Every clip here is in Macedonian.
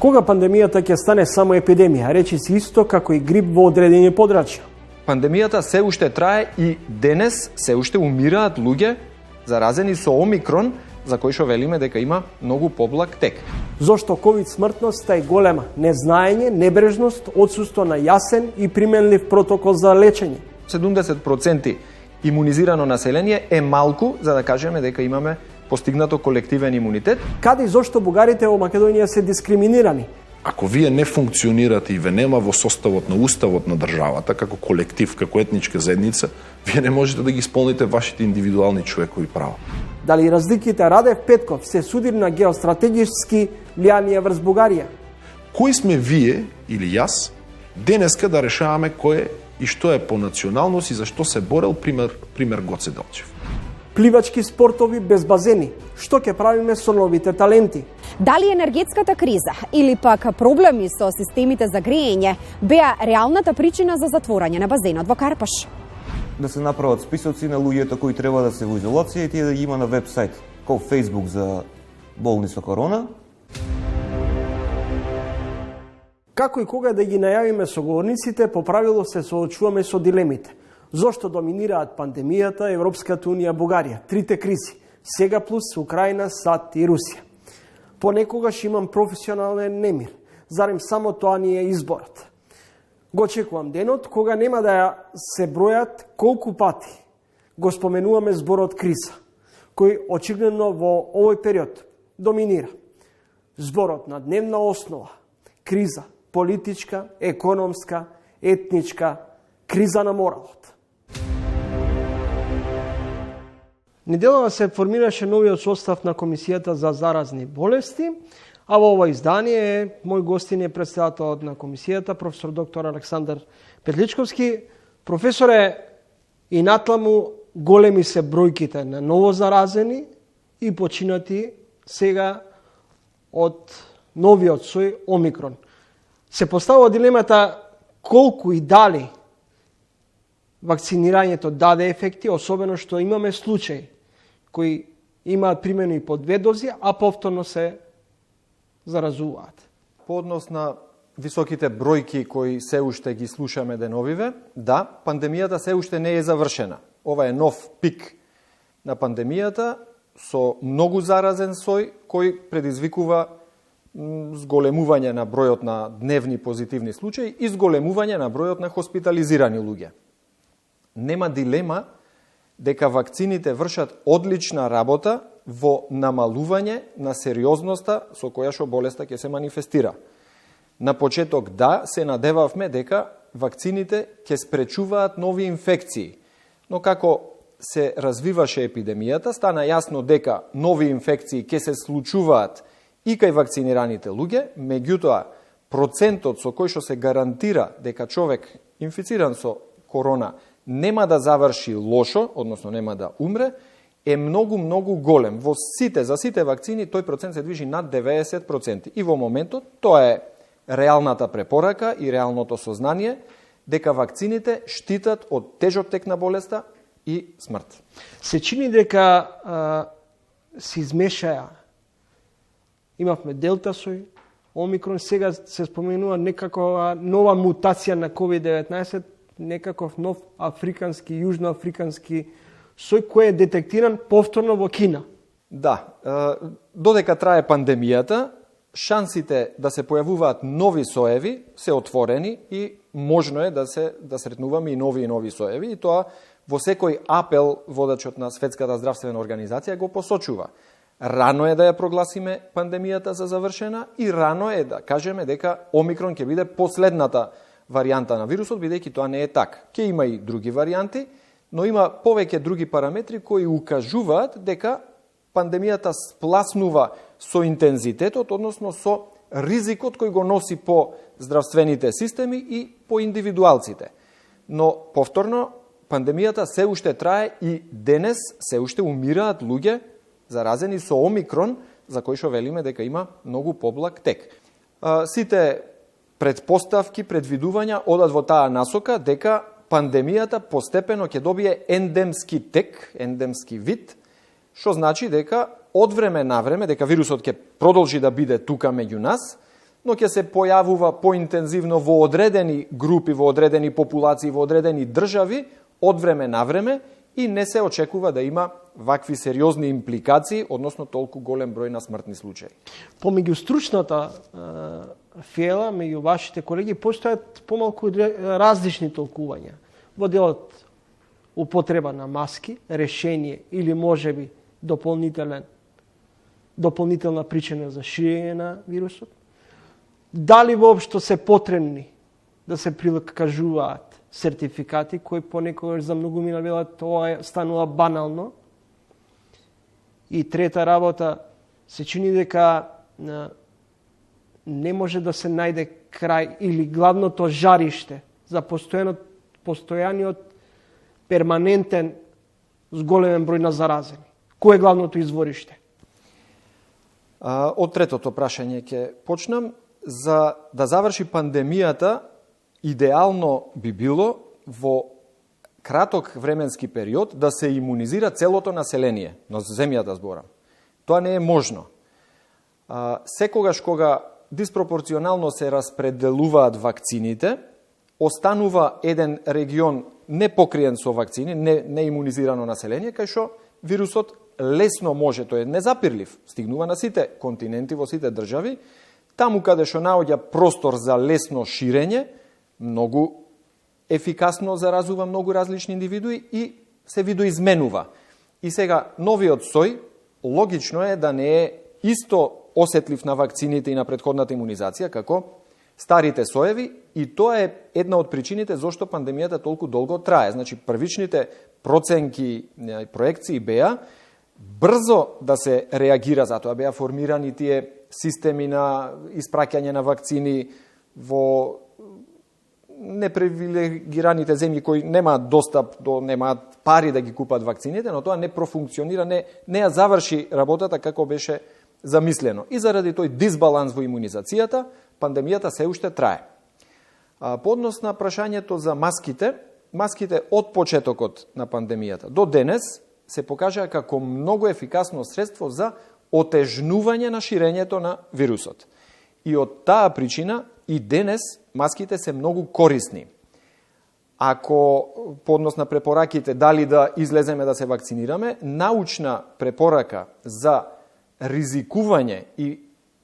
Кога пандемијата ќе стане само епидемија, речиси исто како и грип во одредени подрачја? Пандемијата се уште трае и денес се уште умираат луѓе заразени со омикрон, за кој што велиме дека има многу поблаг тек. Зошто ковид смртноста е голема? Незнаење, небрежност, отсуство на јасен и применлив протокол за лечење. 70% имунизирано население е малку за да кажеме дека имаме постигнато колективен имунитет. Каде и зошто бугарите во Македонија се дискриминирани? Ако вие не функционирате и ве нема во составот на уставот на државата, како колектив, како етничка заедница, вие не можете да ги исполните вашите индивидуални човекови права. Дали разликите Радев Петков се суди на геостратегички влијанија врз Бугарија? Кои сме вие или јас денеска да решаваме кој е и што е по националност и зашто се борел, пример Гоце Делчев? Пливачки спортови без базени. Што ќе правиме со новите таленти? Дали енергетската криза или пак проблеми со системите за грејење беа реалната причина за затворање на базенот во Карпаш? Да се направат списоци на луѓето кои треба да се во изолација и тие да ги има на веб-сайт, како Facebook за болни со корона. Како и кога да ги најавиме соговорниците, по правило се соочуваме со дилемите. Зошто доминираат пандемијата, Европската унија, Бугарија, трите кризи, сега плюс Украина, САД и Русија. Понекогаш имам професионален немир, зарем само тоа ни е изборот. Го очекувам денот кога нема да се бројат колку пати го споменуваме зборот криза, кој очигледно во овој период доминира. Зборот на дневна основа, криза, политичка, економска, етничка, криза на моралот. Неделава се формираше новиот состав на Комисијата за заразни болести, а во ова издание мој гостин е претседателот на комисијата, професор доктор Александар Петличковски. Професоре, и натаму големи се бројките на ново заразени и починати сега од новиот сој омикрон. Се поставува дилемата колку и дали вакцинирањето даде ефекти, особено што имаме случаи кои имаат примено и по 2 дози, а повторно се заразуваат. По однос на високите бројки кои се уште ги слушаме деновиве, да, пандемијата се уште не е завршена. Ова е нов пик на пандемијата со многу заразен сој кој предизвикува зголемување на бројот на дневни позитивни случаи и зголемување на бројот на хоспитализирани луѓе. Нема дилема дека вакцините вршат одлична работа во намалување на сериозноста со која што болеста ќе се манифестира. На почеток да, се надевавме дека вакцините ќе спречуваат нови инфекции, но како се развиваше епидемијата, стана јасно дека нови инфекции ќе се случуваат и кај вакцинираните луѓе, меѓутоа процентот со кој што се гарантира дека човек инфициран со корона нема да заврши лошо, односно нема да умре, е многу голем. За сите вакцини тој процент се движи над 90%. И во моментот тоа е реалната препорака и реалното сознание дека вакцините штитат од тежок тек на болеста и смрт. Се чини дека се измешаја. Имавме делта сој, омикрон, сега се споменува некаква нова мутација на COVID-19, некаков нов африкански, јужноафрикански сој кој е детектиран повторно во Кина. Да, додека трае пандемијата, шансите да се појавуваат нови соеви се отворени и можно е да сретнуваме и нови соеви, и тоа во секој апел водачот на Светската здравствена организација го посочува. Рано е да ја прогласиме пандемијата за завршена и рано е да кажеме дека омикрон ќе биде последната варијанта на вирусот, бидејќи тоа не е така. Ќе има и други варијанти, но има повеќе други параметри кои укажуваат дека пандемијата спласнува со интензитетот, односно со ризикот кој го носи по здравствените системи и по индивидуалците. Но, повторно, пандемијата се уште трае и денес се уште умираат луѓе заразени со омикрон, за кој што велиме дека има многу поблаг тек. Сите предпоставки, предвидувања одат во таа насока дека пандемијата постепено ќе добие ендемски тек, ендемски вид, што значи дека од време на време, дека вирусот ќе продолжи да биде тука меѓу нас, но ќе се појавува поинтензивно во одредени групи, во одредени популации, во одредени држави, од време на време, и не се очекува да има вакви сериозни импликации, односно толку голем број на смртни случаи. Помеѓу стручната фела, меѓу вашите колеги, постојат помалку различни толкувања. Во делот употреба на маски, решение или можеби дополнителна причина за ширење на вирусот. Дали воопшто се потребни да се прикажуваат сертификати, кои понекогаш за многумина велат тоа станува банално. И трета работа, се чини дека не може да се најде крај или главното жариште за постојаниот перманентен зголемен број на заразени. Кој е главното извориште? Од третото прашање ќе почнам. За да заврши пандемијата, идеално би било во краток временски период да се имунизира целото население на земјата, зборам. Тоа не е можно. Секогаш кога диспропорционално се распределуваат вакцините, останува еден регион непокриен со вакцини, не имунизирано население, кај што вирусот лесно може, тој е незапирлив, стигнува на сите континенти, во сите држави, таму каде што наоѓа простор за лесно ширење, многу ефикасно заразува многу различни индивидуи и се видоизменува. И сега, новиот сој, логично е да не е исто осетлив на вакцините и на претходната имунизација, како старите соеви, и тоа е една од причините зашто пандемијата толку долго трае. Значи, првичните проценки и проекции беа брзо да се реагира, затоа беа формирани тие системи на испраќање на вакцини во непривилегираните земји кои немаат достап немаат пари да ги купат вакцините, но тоа не профункционира, не ја заврши работата како беше замислено. И заради тој дисбаланс во имунизацијата, пандемијата се уште трае. По однос на прашањето за маските од почетокот на пандемијата до денес се покажаа како многу ефикасно средство за отежнување на ширењето на вирусот. И од таа причина и денес маските се многу корисни. Ако по однос на препораките дали да излеземе да се вакцинираме, научна препорака за ризикување и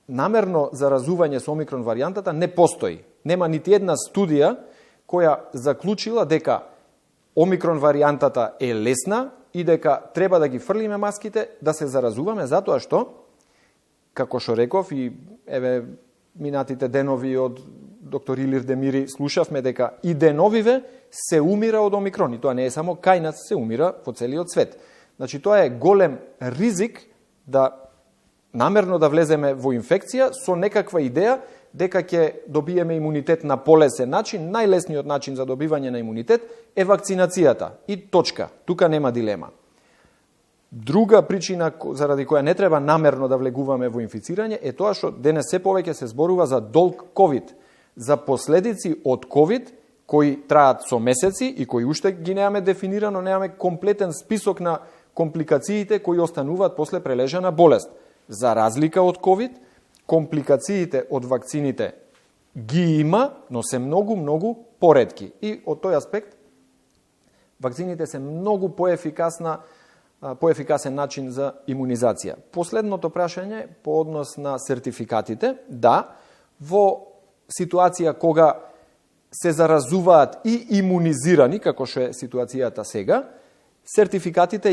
намерно заразување со омикрон варијантата не постои. Нема нити една студија која заклучила дека омикрон варијантата е лесна и дека треба да ги фрлиме маските да се заразуваме, затоа што, како што реков и минатите денови од доктор Илир Демири слушавме дека и деновиве се умира од омикрон. И тоа не е само кај нас, се умира во целиот свет. Значи, тоа е голем ризик да намерно да влеземе во инфекција со некаква идеја дека ќе добиеме имунитет на полесен начин. Најлесниот начин за добивање на имунитет е вакцинацијата. И точка. Тука нема дилема. Друга причина заради која не треба намерно да влегуваме во инфицирање е тоа што денес се повеќе се зборува за долг ковид, за последици од ковид кои траат со месеци и кои уште ги немаме дефинирано, немаме комплетен список на компликациите кои остануваат после прележана болест. За разлика од ковид, компликациите од вакцините ги има, но се многу поретки. И од тој аспект, вакцините се многу поефикасен начин за имунизација. Последното прашање по однос на сертификатите, да, во ситуација кога се заразуваат и имунизирани, како што е ситуацијата сега, сертификатите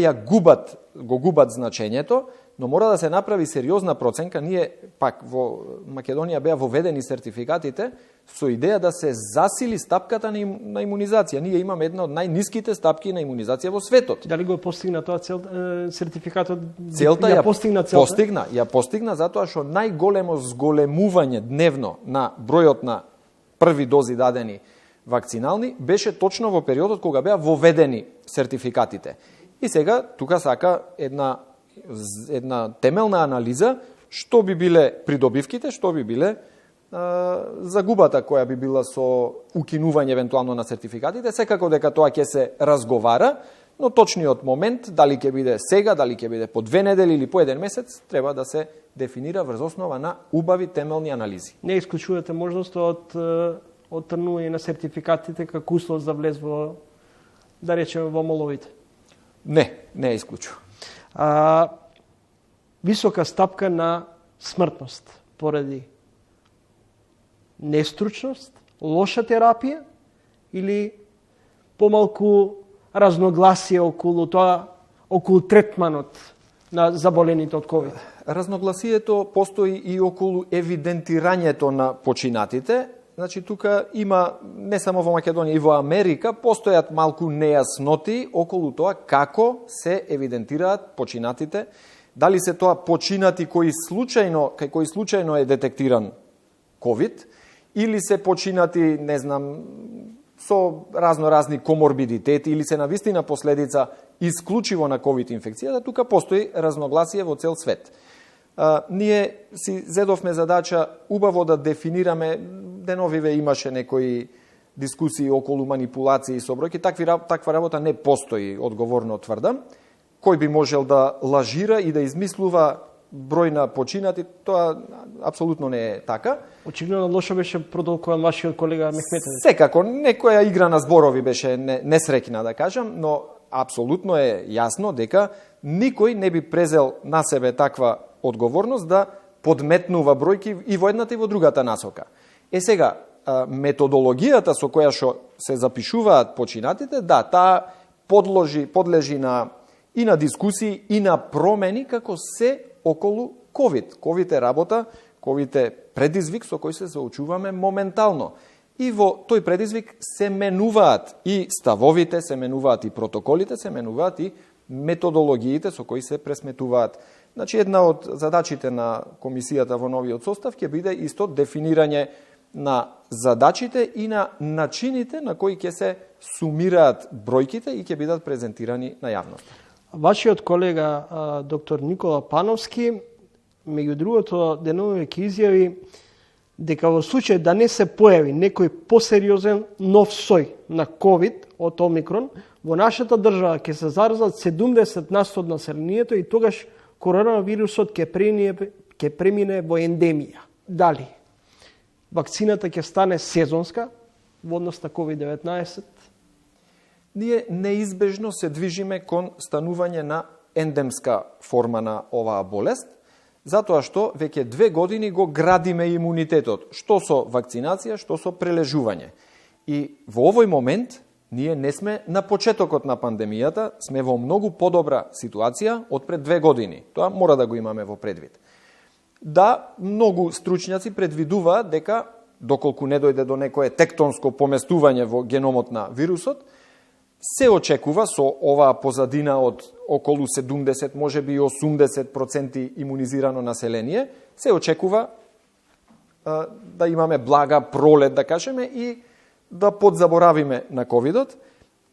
го губат значењето, но мора да се направи сериозна проценка. Ние пак во Македонија беа воведени сертификатите со идеја да се засили стапката на имунизација. Ние имаме една од најниските стапки на имунизација во светот. Дали го постигна тоа сертификатот? Целта ја постигна затоа што најголемо зголемување дневно на бројот на први дози дадени вакцинални беше точно во периодот кога беа воведени сертификатите. И сега тука сака една темелна анализа што би биле придобивките, што би биле загубата која би била со укинување евентуално на сертификатите. Секако дека тоа ќе се разговара, но точниот момент, дали ќе биде сега, дали ќе биде по 2 недели или по 1 месец, треба да се дефинира врз основа на убави темелни анализи. Не исклучувате можност од трнување на сертификатите како услов за влез во, да речеме, во моловите? Не исклучува. Висока стапка на смртност поради нестручност, лоша терапија или помалку разногласие околу тоа, околу третманот на заболените од ковид? Разногласието постои и околу евидентирањето на починатите. Значи, тука има, не само во Македонија, и во Америка, постојат малку нејасноти околу тоа како се евидентираат починатите. Дали се тоа починати кои случајно е детектиран ковид, или се починати, не знам, со разни коморбидитети, или се навистина последица исклучиво на ковид инфекцијата, тука постои разногласие во цел свет. Ние си зедовме задача убаво да дефинираме, деновиве имаше некои дискусии околу манипулации со бројки, таква работа не постои, одговорно тврдам. Кој би можел да лажира и да измислува број на починати, тоа апсолутно не е така. Очигледно лошо беше продолкуван вашиот колега Мехметовиќ. Секако, некоја игра на зборови беше несреќна, да кажам, но апсолутно е јасно дека никој не би презел на себе таква одговорност да подметнува бројки и во едната и во другата насока. Сега, методологијата со која што се запишуваат починатите, да, таа подлежи и на дискусии и на промени како се околу ковид. Ковид е работа, ковид е предизвик со кој се соочуваме моментално. И во тој предизвик се менуваат и ставовите, се менуваат и протоколите, се менуваат и методологиите со кои се пресметуваат. Значи, една од задачите на комисијата во новиот состав ќе биде исто дефинирање на задачите и на начините на кои ќе се сумираат бројките и ќе бидат презентирани на јавност. Вашиот колега доктор Никола Пановски, меѓу другото, деновиве ќе изјави дека во случај да не се појави некој посериозен нов сој на ковид од омикрон, во нашата држава ќе се заразат 70% од населението и тогаш коронавирусот ќе премине во ендемија. Дали вакцината ќе стане сезонска во однос на COVID-19? Ние неизбежно се движиме кон станување на ендемска форма на оваа болест, затоа што веќе 2 години го градиме имунитетот, што со вакцинација, што со прележување. И во овој момент ние не сме на почетокот на пандемијата, сме во многу подобра ситуација од пред 2 години. Тоа мора да го имаме во предвид. Да, многу стручњаци предвидуваат дека, доколку не дојде до некое тектонско поместување во геномот на вирусот, се очекува со оваа позадина од околу 70, можеби и 80% имунизирано население, се очекува да имаме блага пролет, да кажеме, и да подзаборавиме на ковидот.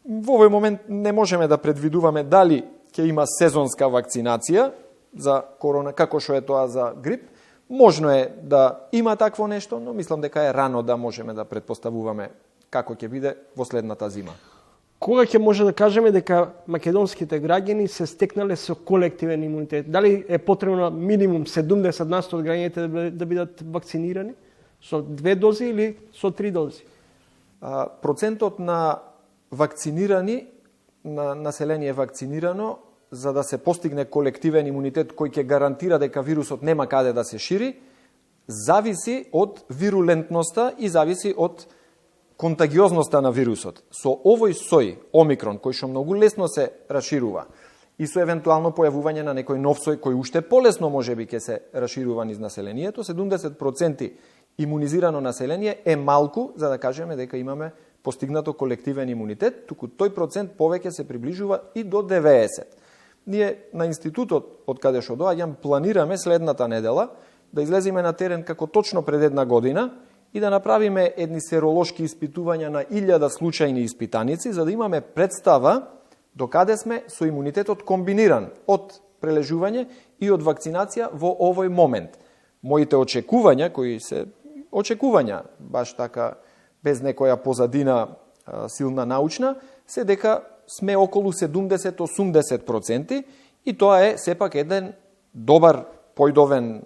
Во овој момент не можеме да предвидуваме дали ќе има сезонска вакцинација за корона, како што е тоа за грип. Можно е да има такво нешто, но мислам дека е рано да можеме да предпоставуваме како ќе биде во следната зима. Кога ќе може да кажеме дека македонските граѓани се стекнале со колективен имунитет? Дали е потребно минимум 70% од граѓаните да бидат вакцинирани со 2 дози или со 3 дози? Процентот на вакцинирани, на население вакцинирано, за да се постигне колективен имунитет кој ќе гарантира дека вирусот нема каде да се шири, зависи од вирулентноста и зависи од контагиозноста на вирусот. Со овој сој, омикрон, кој што многу лесно се расширува, и со евентуално појавување на некој нов сој кој уште полесно можеби ќе се расширува низ населението, 70% имунизирано население е малку за да кажеме дека имаме постигнато колективен имунитет, туку тој процент повеќе се приближува и до 90. Ние на институтот од каде што доаѓам планираме следната недела да излеземе на терен како точно пред 1 година и да направиме едни серолошки испитувања на 1000 случајни испитаници, за да имаме представа докаде сме со имунитетот комбиниран од прележување и од вакцинација во овој момент. Моите очекувања, кои се очекувања, баш така, без некоја позадина силна научна, се дека сме околу 70-80% и тоа е сепак еден добар појдовен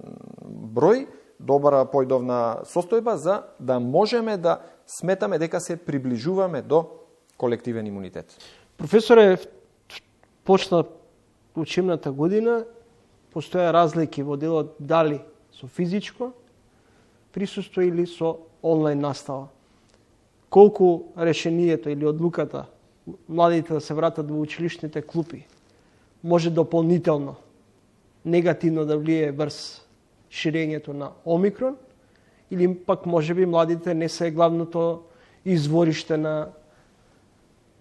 број, добра појдовна состојба за да можеме да сметаме дека се приближуваме до колективен имунитет. Професоре, почна учебната година, постоја разлики во делот дали со физичко присуство или со онлайн настава. Колку решението или одлуката младите да се вратат во училишните клупи може дополнително негативно да влие врз ширењето на Омикрон, или пак можеби младите не се главното извориште на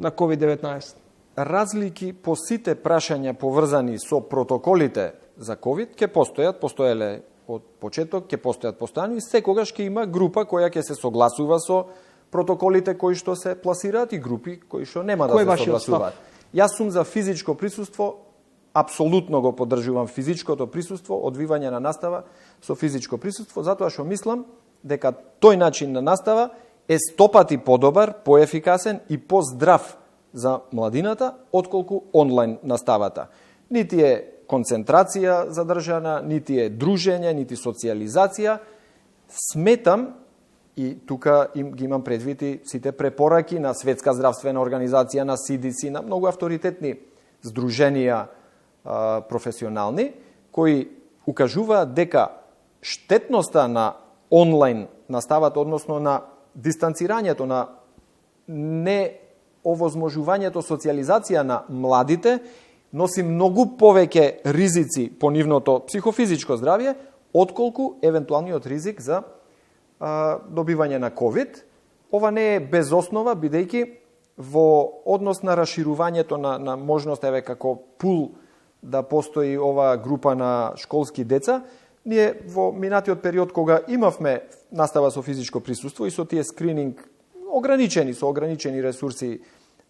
COVID-19? Разлики по сите прашања поврзани со протоколите за COVID ќе постоеле од почеток, ќе постојат постојано и секогаш ќе има група која ќе се согласува со протоколите кои што се пласираат и групи кои што нема да се согласуваат. Јас сум за физичко присуство, апсолутно го поддржувам физичкото присуство, одвивање на настава со физичко присуство, затоа што мислам дека тој начин на настава е 100 пати подобар, поефикасен и поздрав за младината, отколку онлайн наставата. Нити е концентрација задржана, нити е дружење, нити социализација. Сметам, и тука ги имам предвид и сите препораки на Светска здравствена организација, на CDC, на многу авторитетни здруженија професионални, кои укажуваат дека штетноста на онлайн наставата, односно на дистанцирањето, на неовозможувањето социализација на младите, носи многу повеќе ризици по нивното психофизичко здравје, отколку евентуалниот ризик за добивање на COVID. Ова не е без основа, бидејќи во однос на расширувањето на можност, еве како пул да постои ова група на школски деца, ние во минатиот период кога имавме настава со физичко присуство и со тие скрининг со ограничени ресурси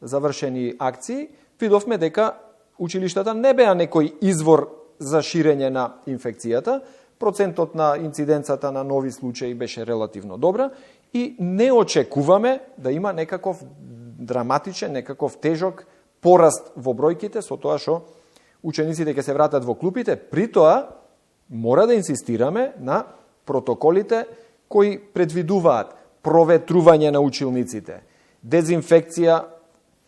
завршени акции, видовме дека училиштата не беа некој извор за ширење на инфекцијата, процентот на инциденцата на нови случаи беше релативно добра и не очекуваме да има некаков драматичен, некаков тежок пораст во бројките со тоа што учениците ќе се вратат во клупите. При тоа мора да инсистираме на протоколите кои предвидуваат проветрување на училниците, дезинфекција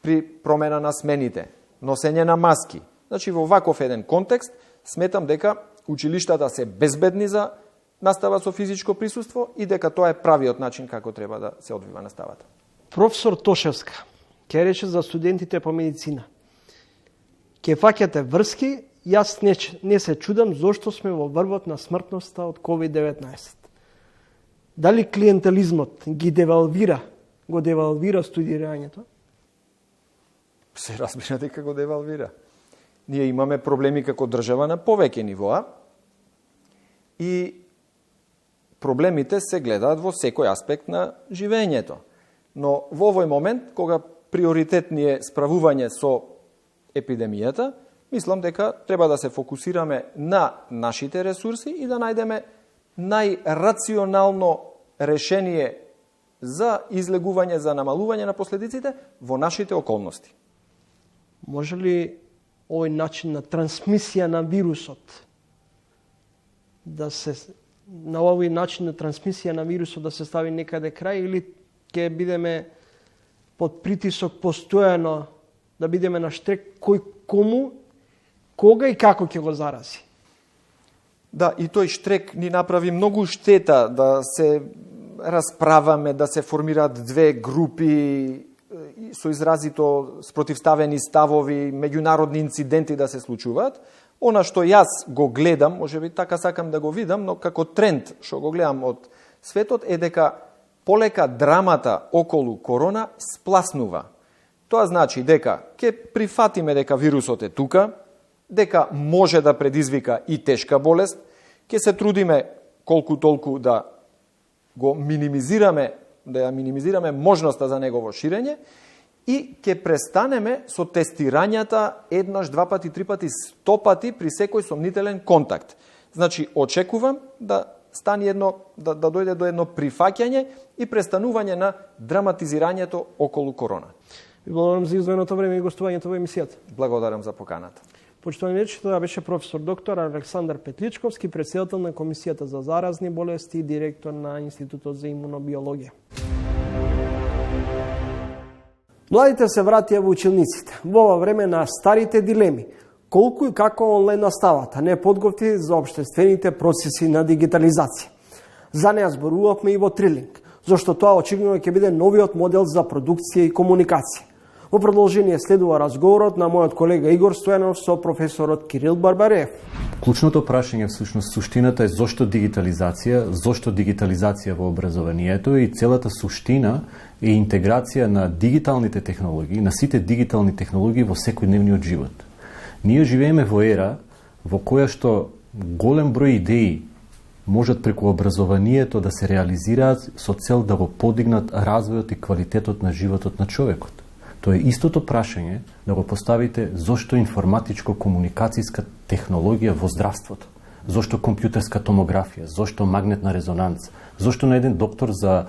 при промена на смените, носење на маски. Значи, во ваков еден контекст, сметам дека училиштата се безбедни за настава со физичко присуство и дека тоа е правиот начин како треба да се одвива наставата. Професор Тошевска ќе рече за студентите по медицина. Ке фаќате врски, јас не се чудам зошто сме во врвот на смртноста од COVID-19. Дали клиентелизмот го девалвира студирањето? Се разбира дека го девалвира. Ние имаме проблеми како држава на повеќе нивоа и проблемите се гледаат во секој аспект на живењето. Но во овој момент, кога приоритет ни е справување со епидемијата, мислам дека треба да се фокусираме на нашите ресурси и да најдеме најрационално решение за излегување, за намалување на последиците во нашите околности. Може ли овој начин на трансмисија на вирусот да се стави некаде крај, или ќе бидеме под притисок постојано да бидеме на штрек кој кому, кога и како ќе го зарази? Да, и тој штрек ни направи многу штета, да се расправаме, да се формираат две групи со изразито спротивставени ставови, меѓународни инциденти да се случуваат. Она што јас го гледам, можеби така сакам да го видам, но како тренд што го гледам од светот е дека полека драмата околу корона спласнува. Тоа значи дека ќе прифатиме дека вирусот е тука, дека може да предизвика и тешка болест, ќе се трудиме колку толку да го минимизираме, да ја минимизираме можноста за негово ширење и ќе престанеме со тестирањата еднаш, два пати, три пати, 100 пати при секој сомнителен контакт. Значи, очекувам да стане да дојде до едно прифаќање и престанување на драматизирањето околу корона. Ви благодарам за издвоеното време и гостувањето во емисијата. Благодарам за поканата. Почитувани вече, тоа беше професор доктор Александар Петличковски, председател на Комисијата за заразни болести и директор на Институтот за имунобиологија. Младите се вратија во училниците. Во ова време на старите дилеми. Колку и како онлайн наставата не подготви за обштествените процеси на дигитализација. За неа зборувавме и во Трилинг, зашто тоа очигледно ќе биде новиот модел за продукција и комуникација. Во продолжение следува разговорот на мојот колега Игор Стојанов со професорот Кирил Барбареев. Клучното прашање, всушност, суштината е зошто дигитализација во образованието и целата суштина е интеграција на дигиталните технологии, на сите дигитални технологии во секојдневниот живот. Ние живееме во ера во која што голем број идеи можат преку образованието да се реализираат со цел да го подигнат развојот и квалитетот на животот на човекот. Тоа е истото прашање да го поставите зошто информатичко-комуникацијска технологија во здравството, зошто компјутерска томографија, зошто магнетна резонанца, зошто на еден доктор за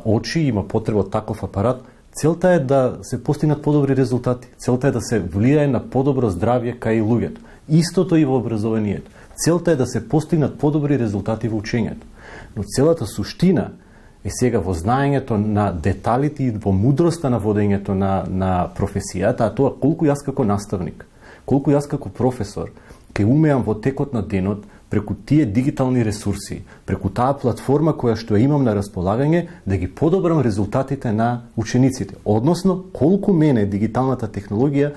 очи има потреба од таков апарат. Целта е да се постигнат подобри резултати, целта е да се влијае на подобро здравје кај луѓето. Истото и во образованието. Целта е да се постигнат подобри резултати во учењето. Но целата суштина е сега во знаењето на деталите и во мудроста на водењето на професијата, а тоа колку јас како наставник, колку јас како професор ќе умеам во текот на денот преку тие дигитални ресурси, преку таа платформа која што ја имам на располагање, да ги подобрам резултатите на учениците. Односно, колку мене дигиталната технологија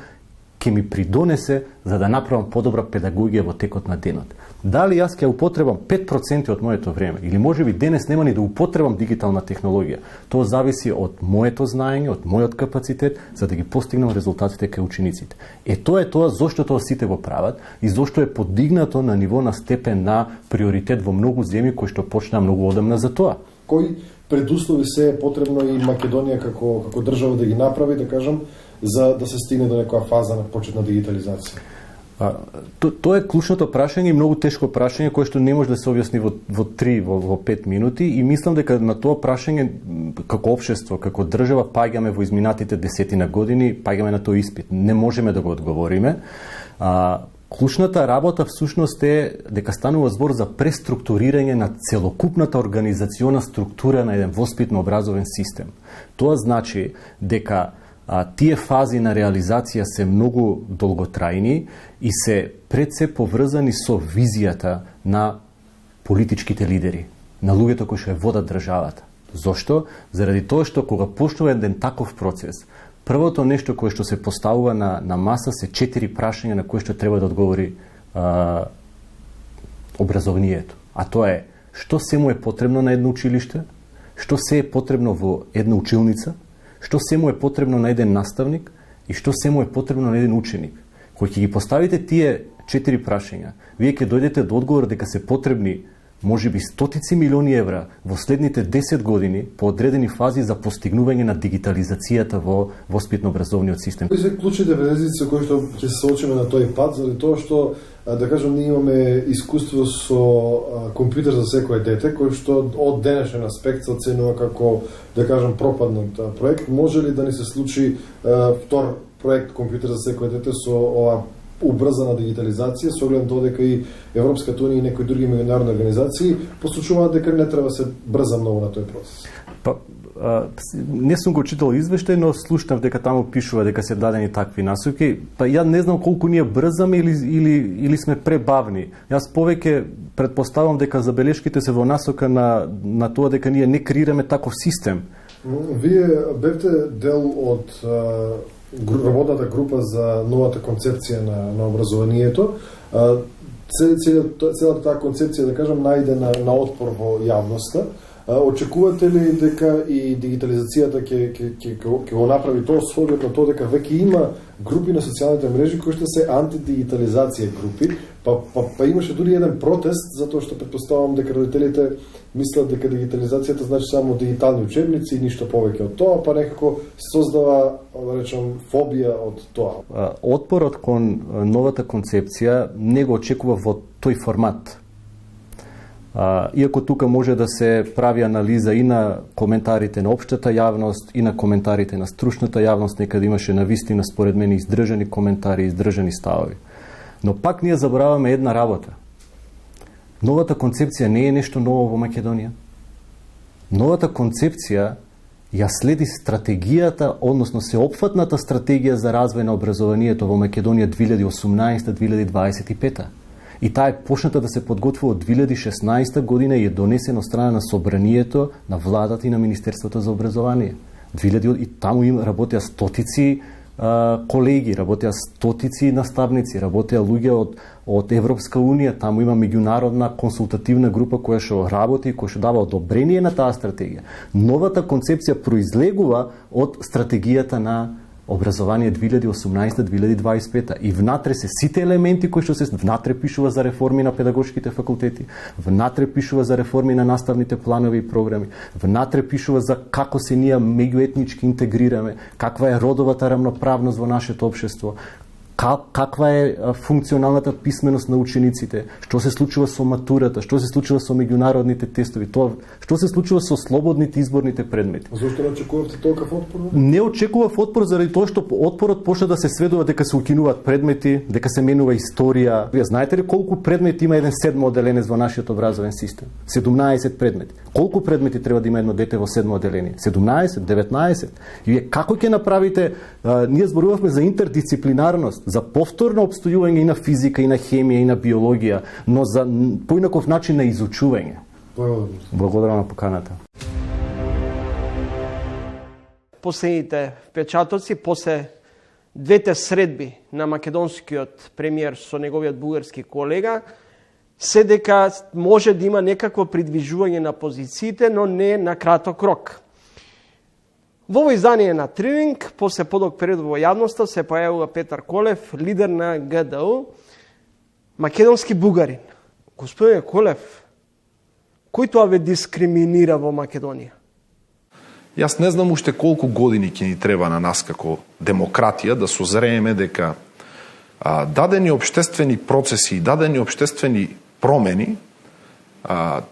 ќе ми придонесе за да направам подобра педагогија во текот на денот. Дали јас ќе употребам 5% од моето време или можеби денес нема ни да употребам дигитална технологија. Тоа зависи од моето знаење, од мојот капацитет за да ги постигнам резултатите кај учениците. Тоа е тоа зошто тоа сите го прават и зошто е подигнато на ниво на степен на приоритет во многу земји кои што почнаа многу одамна за тоа. Кои предуслови се е потребно и Македонија како држава да ги направи, да кажам, за да се стигне до некоја фаза на почетна дигитализација? Тоа е клучното прашање и многу тешко прашање кое што не може да се објасни во 5 минути и мислам дека на тоа прашање како општество, како држава паѓаме во изминатите десетина години, паѓаме на тој испит. Не можеме да го одговориме. Клучната работа всушност е дека станува збор за преструктурирање на целокупната организациона структура на еден воспитно-образовен систем. Тоа значи дека тие фази на реализација се многу долготрајни и се пред се поврзани со визијата на политичките лидери, на луѓето кои што ја водат државата. Зошто? Заради тоа што кога почнува еден таков процес, првото нешто кое што се поставува на маса се 4 прашања на кои што треба да одговори образованието. А тоа е што се му е потребно на едно училиште, што се е потребно во една училница, што се му е потребно на еден наставник и што се му е потребно на еден ученик. Кој ќе ги поставите тие 4 прашања, вие ќе дојдете до одговор дека се потребни можеби стотици милиони евра во следните 10 години по одредени фази за постигнување на дигитализацијата во воспитно-образовниот систем. Кои се клучните предизвици со кои што ќе се соочиме на тој пат, заради тоа што да кажам ние имаме искуство со компјутер за секое дете, кој што од денешен аспект се оценува како да кажам пропаднат проект. Може ли да ни се случи втор проект компјутер за секое дете со ова убрзана дигитализација, со оглед тоа дека и Европската унија и некои други меѓународни организации посочуваат дека не треба се брза многу на тој процес? Не сум го читал извештај, но слушнав дека таму пишува дека се дадени такви насоки. Ја не знам колку ние брзаме или сме пребавни. Јас повеќе претпоставам дека забелешките се во насока на тоа дека ние не креираме таков систем. Вие бевте дел од работната група за новата концепција на образованието. Целата таа концепција, да кажам, најде на отпор во јавноста. Очекувате ли дека и дигитализацијата ќе го направи тоа со оглед на тоа дека веќе има групи на социјалните мрежи кои што се антидигитализација групи, па имаше дури еден протест затоа што претпоставувам дека родителите мислат дека дигитализацијата значи само дигитални учебници и ништо повеќе од тоа, па некако се создава, да речем, фобија од тоа. Отпорот кон новата концепција не го очекува во тој формат. Иако тука може да се прави анализа и на коментарите на општата јавност, и на коментарите на стручната јавност, некаде имаше навистина според мене издржани коментари, издржани ставови. Но пак ние забораваме една работа. Новата концепција не е нешто ново во Македонија. Новата концепција ја следи стратегијата, односно сеопфатната стратегија за развој на образованието во Македонија 2018-2025. И таа е почната да се подготвува од 2016 година и е донесена од страна на Собранието, на владата и на Министерството за образование. И таму им работеа стотици колеги, работеа стотици наставници, работеа луѓе од Европска Унија, таму има меѓународна консултативна група која што работи, која што дава одобрение на таа стратегија. Новата концепција произлегува од стратегијата на образование 2018-2025 и внатре се сите елементи кои што се внатре пишува за реформи на педагошките факултети, внатре пишува за реформи на наставните планови и програми, внатре пишува за како се ние меѓуетнички интегрираме, каква е родовата рамноправност во нашето општество, каква е функционалната писменост на учениците, што се случува со матурата, што се случува со меѓународните тестови, тоа што се случува со слободните изборните предмети. Зошто не очекувавте толков отпор? Не очекував отпор заради тоа што отпорот почна да се сведува дека се укинуваат предмети, дека се менува историја. Вие знаете ли колку предмети има еден седмо оделенец во нашиот образовен систем? 17 предмети. Колку предмети треба да има едно дете во седмо оделение? 17, 19. И вие како ќе направите? Ние зборувавме за интердисциплинарност, за повторно обстојување и на физика, и на хемија, и на биологија, но за поинаков начин на изучување. Благодарам на поканата. Последните впечатоци после двете средби на македонскиот премиер со неговиот бугарски колега се дека може да има некакво придвижување на позициите, но не на краток рок. Во ово издание на Тренинг, после подолг период во јавноста, се појавува Петар Колев, лидер на ГДУ, македонски бугарин. Господине Колев, кој тоа ве дискриминира во Македонија? Јас не знам уште колку години ќе ни треба на нас како демократија да созрееме дека дадени општествени процеси и дадени општествени промени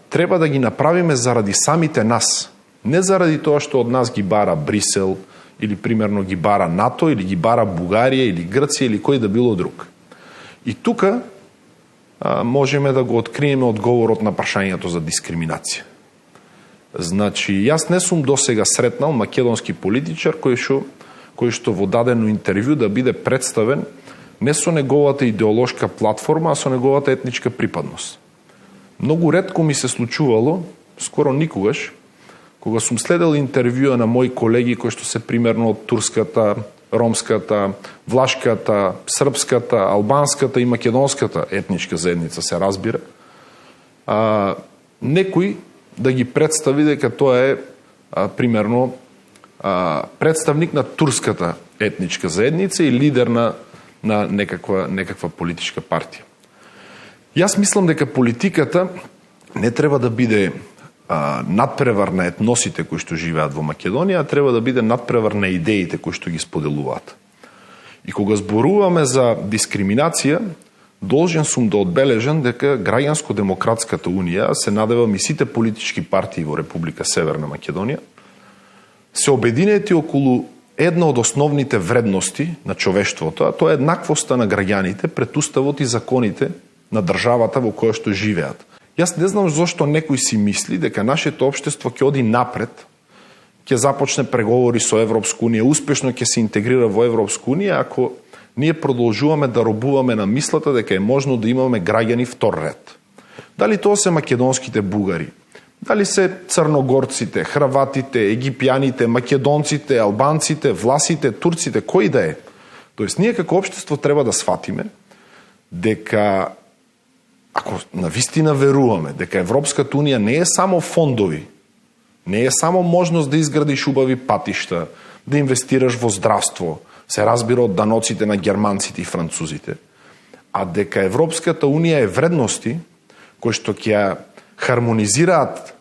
треба да ги направиме заради самите нас. Не заради тоа што од нас ги бара Брисел, или примерно ги бара НАТО, или ги бара Бугарија, или Грција, или кој да било друг. И тука можеме да го откриеме одговорот на прашањето за дискриминација. Значи, јас не сум досега сретнал македонски политичар кој што во дадено интервју да биде представен не со неговата идеолошка платформа, а со неговата етничка припадност. Многу ретко ми се случувало, скоро никогаш, кога сум следел интервјуа на мои колеги кои што се примерно од турската, ромската, влашката, српската, албанската и македонската етничка заедница, се разбира, некој да ги представи дека тоа е примерно представник на турската етничка заедница и лидер на некаква политичка партија. Јас мислам дека политиката не треба да биде надпревар на етносите кои што живеат во Македонија, а треба да биде надпревар на идеите кои што ги споделуваат. И кога зборуваме за дискриминација, должен сум да одбележам дека Граѓанско-демократската унија, се надевам и сите политички партии во Република Северна Македонија, се обединети околу една од основните вредности на човештвото, а тоа е еднаквоста на граѓаните пред уставот и законите на државата во која што живеат. Јас не знам зошто некој си мисли дека нашето општество ќе оди напред, ќе започне преговори со Европска унија, успешно ќе се интегрира во Европска унија, ако ние продолжуваме да робуваме на мислата дека е можно да имаме граѓани втор ред. Дали тоа се македонските бугари, дали се црногорците, хрватите, египјаните, македонците, албанците, власите, турците, кој да е. Тоест, ние како општество треба да сватиме дека ако навистина веруваме дека Европската унија не е само фондови, не е само можност да изградиш убави патишта, да инвестираш во здравство, се разбира од даноците на германците и французите, а дека Европската унија е вредности кои што ќе хармонизираат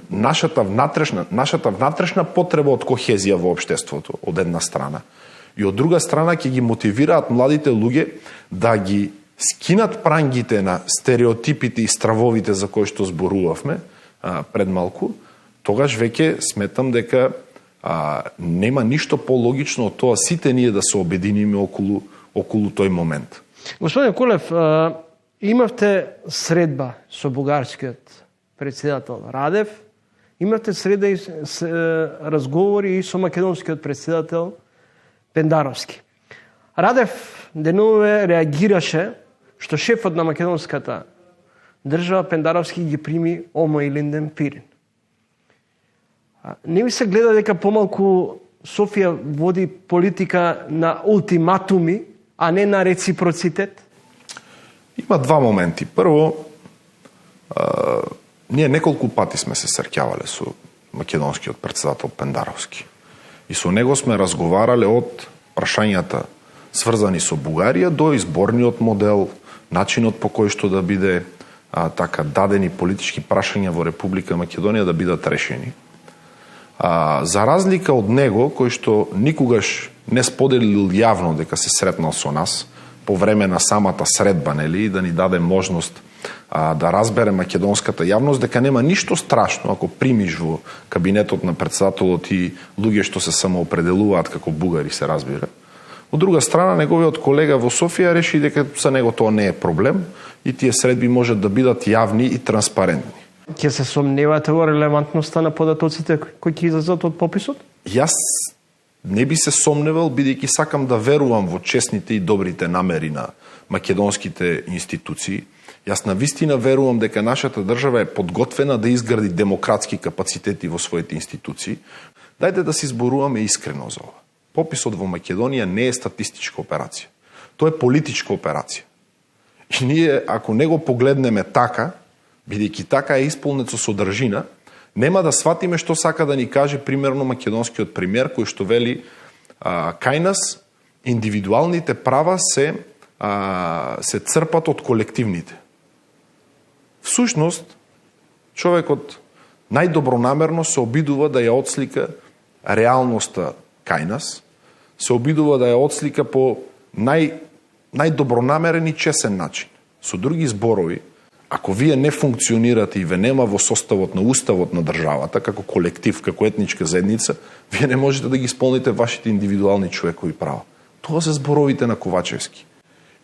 нашата внатрешна потреба од кохезија во општеството, од една страна, и од друга страна ќе ги мотивираат младите луѓе да ги скинат прангите на стереотипите и стравовите за кои што зборувавме пред малку, тогаш веќе сметам дека нема ништо пологично од тоа сите ние да се обединиме околу тој момент. Господин Кулев, имавте средба со бугарскиот председател Радев, имавте среда и разговори и со македонскиот председател Пендаровски. Радев денове реагираше што шефот на македонската држава Пендаровски ги прими Омо и Линден Пирин. Не ми се гледа дека помалку Софија води политика на ултиматуми, а не на реципроцитет? Има два моменти. Прво, ние неколку пати сме се среќавале со македонскиот председател Пендаровски. И со него сме разговарале од прашањата сврзани со Бугарија до изборниот модел, начинот по кој што да биде така дадени политички прашања во Република Македонија да бидат решени. За разлика од него, кој што никогаш не споделил јавно дека се сретнал со нас, по време на самата средба, нели, да ни даде можност да разбере македонската јавност дека нема ништо страшно ако примиш во кабинетот на председателот и луѓе што се самоопределуваат како бугари, се разбира. Од друга страна, неговиот колега во Софија реши дека за него тоа не е проблем и тие средби можат да бидат јавни и транспарентни. Ќе се сомневате во релевантноста на податоците кои ќе излезат од пописот? Јас не би се сомневал, бидејќи сакам да верувам во честните и добрите намери на македонските институции. Јас навистина верувам дека нашата држава е подготвена да изгради демократски капацитети во своите институции. Дајте да си зборуваме искрено за ова. Пописот во Македонија не е статистичка операција. Тоа е политичка операција. И ние, ако не го погледнеме така, бидејќи така е исполнет со содржина, нема да сватиме што сака да ни каже примерно македонскиот премиер, кој што вели кај нас индивидуалните права се црпат од колективните. Всушност, човекот најдобронамерно се обидува да ја отслика реалноста кај нас, се обидува да ја отслика по најдобронамерен и чесен начин. Со други зборови, ако вие не функционирате и ве нема во составот на уставот на државата, како колектив, како етничка заедница, вие не можете да ги исполните вашите индивидуални човекови права. Тоа се зборовите на Ковачевски.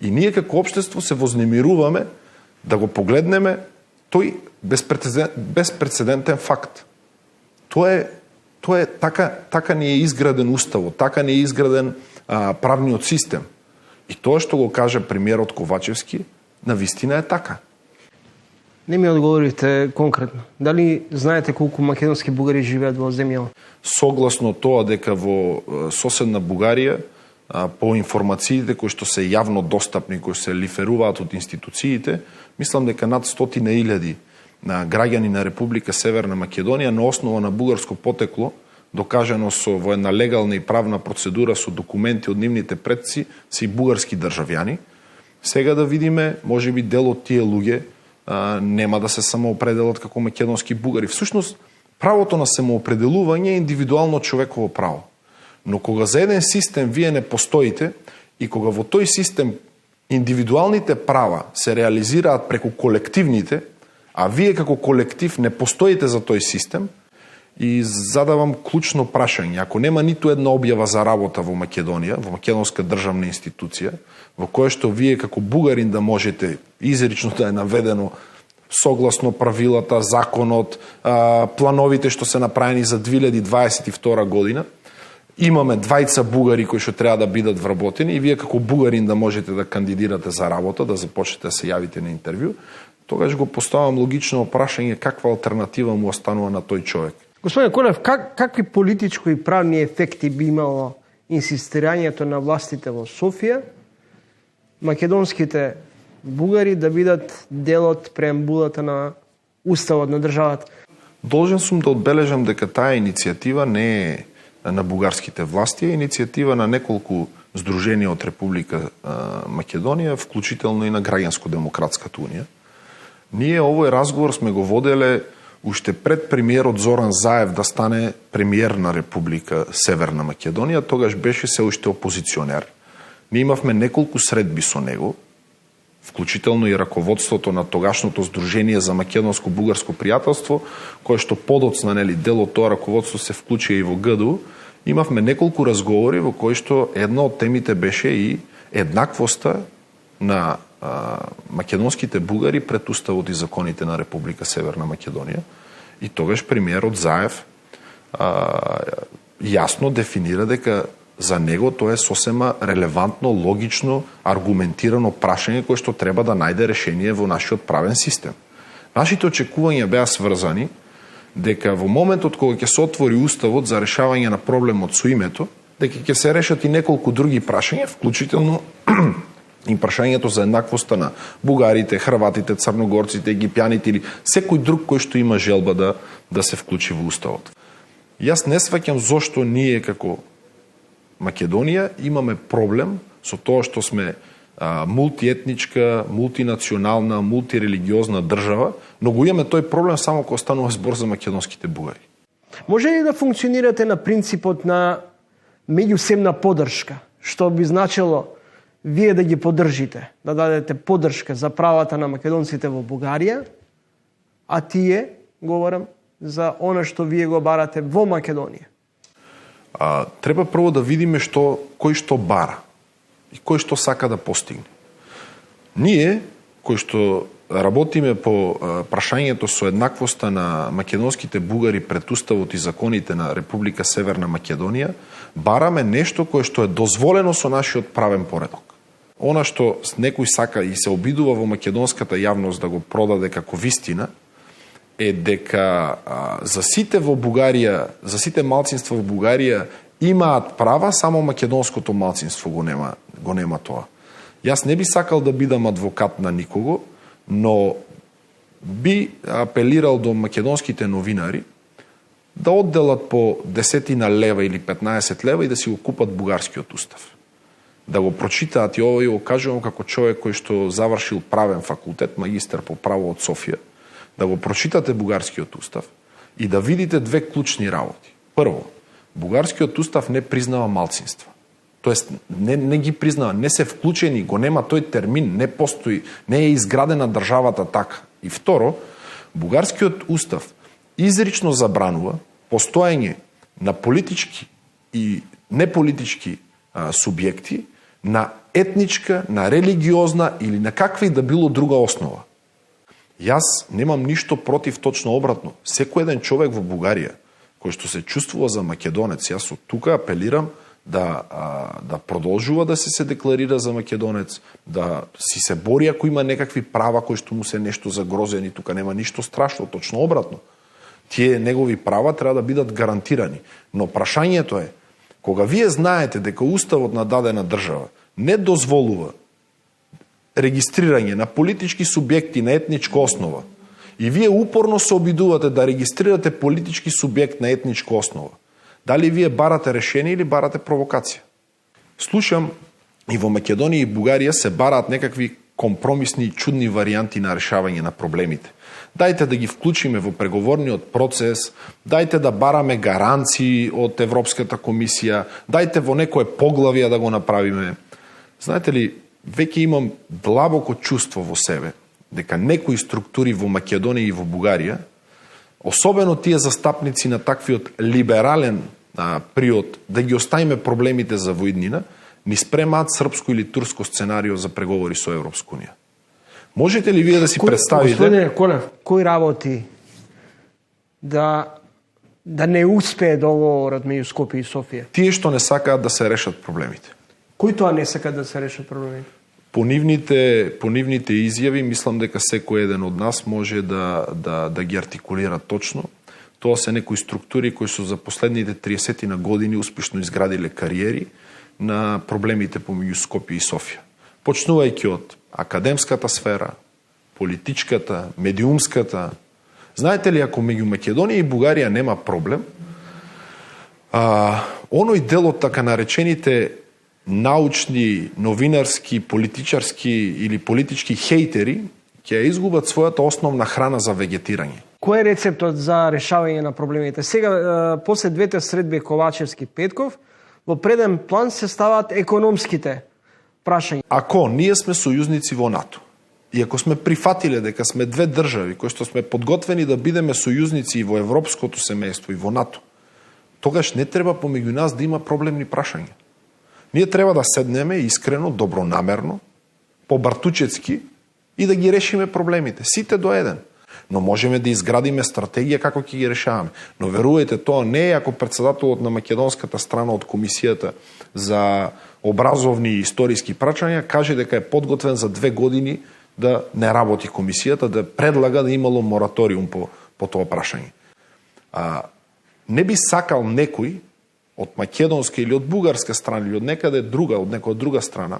И ние како општество се вознемируваме да го погледнеме тој безпрецедентен факт. Тоа е така не е изграден уставот, така не е изграден правниот систем. И тоа што го каже премиерот Ковачевски, навистина е така. Не ми одговорите конкретно. Дали знаете колку македонски бугари живеат во земјава? Согласно тоа дека во соседна Бугарија, по информациите кои што се јавно достапни, кои се лиферуваат од институциите, мислам дека над 100.000 граѓани на Република Северна Македонија на основа на бугарско потекло, докажано во една легална и правна процедура со документи од нивните предци, се и бугарски државјани. Сега да видиме, можеби дел од тие луѓе нема да се самоопределат како македонски бугари. Всушност, правото на самоопределување е индивидуално човеково право. Но кога за еден систем вие не постоите и кога во тој систем индивидуалните права се реализираат преку колективните, а вие како колектив не постоите за тој систем, и задавам клучно прашање. Ако нема ниту една објава за работа во Македонија, во македонска државна институција, во која што вие како бугарин да можете изрично да е наведено согласно правилата, законот, плановите што се направени за 2022 година, имаме двајца бугари кои што треба да бидат вработени и вие како бугарин да можете да кандидирате за работа, да започнете да се јавите на интервју, тогаш го поставам логично прашање каква алтернатива му останува на тој човек. Господин Колев, какви политичко и правни ефекти би имало инсистирањето на властите во Софија македонските бугари да бидат дел од преамбулата на уставот на државата? Должен сум да одбележам дека таа иницијатива не е на бугарските власти, е иницијатива на неколку здруженија од Република Македонија, вклучително и на Граѓанско-демократската унија. Ние овој разговор сме го воделе уште пред премиерот Зоран Заев да стане премиер на Република Северна Македонија, тогаш беше се уште опозиционер. Ние имавме неколку средби со него. вклучително и раководството на тогашното Сдружение за македонско-бугарско пријателство, кое што подоцна, дел од тоа раководство се вклучи и во ГДУ, имавме неколку разговори во кои што една од темите беше и еднаквоста на македонските бугари пред уставот и законите на Република Северна Македонија. И тогаш премиерот Заев јасно дефинира дека за него тоа е сосема релевантно, логично, аргументирано прашање кое што треба да најде решение во нашиот правен систем. Нашите очекувања беа сврзани дека во моментот кога ќе се отвори уставот за решавање на проблемот со името, дека ќе се решат и неколку други прашања, вклучително и прашањето за еднаквоста на бугарите, хрватите, црногорците, египјаните или секој друг кој што има желба да се вклучи во уставот. Јас не сваќам зошто ние како Македонија имаме проблем со тоа што сме мултиетничка, мултинационална, мултирелигиозна држава, но го имаме тој проблем само кога станува збор за македонските бугари. Може ли да функционирате на принципот на меѓусебна поддршка, што би значило вие да ги поддржите, да дадете поддршка за правата на македонците во Бугарија, а тие, говорам, за она што вие го барате во Македонија? Треба прво да видиме кој што бара и кој што сака да постигне. Ние, кои што работиме по прашањето со еднаквоста на македонските бугари пред уставот и законите на Република Северна Македонија, бараме нешто кое што е дозволено со нашиот правен поредок. Она што некој сака и се обидува во македонската јавност да го продаде како вистина, е дека за сите во Бугарија, за сите малцинства во Бугарија имаат права, само македонското малцинство го нема тоа. Јас не би сакал да бидам адвокат на никого, но би апелирал до македонските новинари да одделат по 10 лева или 15 лева и да си го купат бугарскиот устав. Да го прочитаат, и ово го кажувам како човек кој што завршил правен факултет, магистар по право од Софија, да го прочитате бугарскиот устав и да видите две клучни работи. Прво, бугарскиот устав не признава малцинства. Тоест, не ги признава, не се вклучени, го нема тој термин, не постои, не е изградена државата така. И второ, бугарскиот устав изрично забранува постоење на политички и неполитички субјекти на етничка, на религиозна или на каква и да било друга основа. Јас немам ништо против, точно обратно. Секој еден човек во Бугарија кој што се чувствува за македонец, јас од тука апелирам да продолжува да се декларира за македонец, да си се бори ако има некакви права кои што му се нешто загрозени, тука нема ништо страшно, точно обратно. Тие негови права треба да бидат гарантирани. Но прашањето е, кога вие знаете дека уставот на дадена држава не дозволува регистрирање на политички субјекти на етничка основа и вие упорно се обидувате да регистрирате политички субјект на етничка основа, дали вие барате решение или барате провокација? Слушам и во Македонија и Бугарија се бараат некакви компромисни и чудни варијанти на решавање на проблемите. Дајте да ги вклучиме во преговорниот процес, дајте да бараме гаранции од Европската комисија, дајте во некое поглавие да го направиме. Знаете ли, веќе имам длабоко чувство во себе дека некои структури во Македонија и во Бугарија, особено тие застапници на таквиот либерален приод, да ги оставиме проблемите за воиднина, ни спремаат српско или турско сценарио за преговори со Европска унија. Можете ли вие да си представите... Господине Конев, кои работи да не успее договорот меѓу Скопје и Софија? Тие што не сакаат да се решат проблемите. Кои тоа не сакаат да се решат проблемите? По нивните изјави, мислам дека секој еден од нас може да ги артикулира точно. Тоа се некои структури кои се за последните 30 на години успешно изградиле кариери на проблемите помеѓу Скопје и Софија. Почнувајќи од академската сфера, политичката, медиумската. Знаете ли, ако меѓу Македонија и Бугарија нема проблем, оној дел од така наречените научни, новинарски, политичарски или политички хейтери ќе изгубат својата основна храна за вегетирање. Кој е рецептот за решавање на проблемите? Сега, после двете средби Ковачевски-Петков, во преден план се ставаат економските прашања. Ако ние сме сојузници во НАТО и ако сме прифатиле дека сме две држави кои што сме подготвени да бидеме сојузници и во европското семејство и во НАТО, тогаш не треба помеѓу нас да има проблемни прашања. Ние треба да седнеме искрено, добронамерно, побартучецки и да ги решиме проблемите, сите до еден. Но можеме да изградиме стратегија како ќе ги решаваме. Но верувајте, тоа не е ако председателот на македонската страна од комисијата за образовни и историски прашања каже дека е подготвен за 2 години да не работи комисијата, да предлага да имало мораториум по тоа прашање. Не би сакал некој од македонска или од бугарска страна или од некаде друга, од некоја друга страна,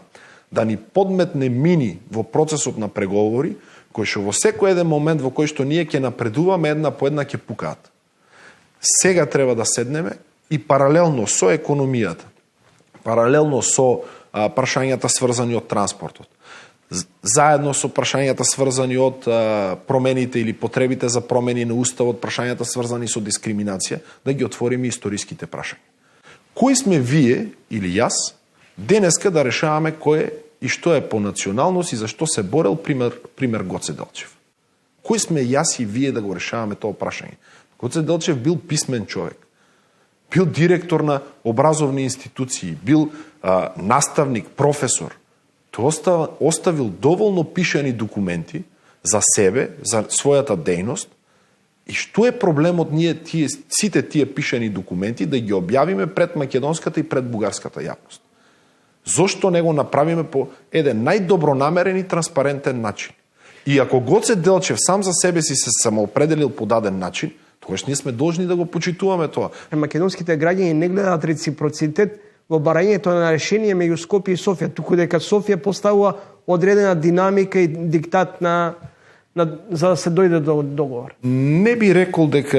да ни подметне мини во процесот на преговори, кој што во секој еден момент во кој што ние ќе напредуваме една по една ќе пукаат. Сега треба да седнеме и паралелно со економијата, паралелно со прашањата сврзани од транспортот, заедно со прашањата сврзани од промените или потребите за промени на уставот, прашањата сврзани со дискриминација, да ги отвориме историските прашања. Кои сме вие или јас денеска да решаваме кој е и што е по националност и зашто се борел, пример Гоце Делчев. Кој сме јас и вие да го решаваме тоа прашање? Гоце Делчев бил писмен човек, бил директор на образовни институции, бил наставник, професор. Тој оставил доволно пишани документи за себе, за својата дејност. И што е проблемот ние сите тие пишани документи да ги објавиме пред македонската и пред бугарската јавност? Зошто не го направиме по еден најдобронамерен и транспарентен начин? И ако Гоце Делчев сам за себе си се самоопределил по даден начин, тогаш ние сме должни да го почитуваме тоа. Македонските граѓани не гледаат реципроцитет во барањето на решение меѓу Скопје и Софија, туку дека Софија поставува одредена динамика и диктат за да се дојде до договор. Не би рекол дека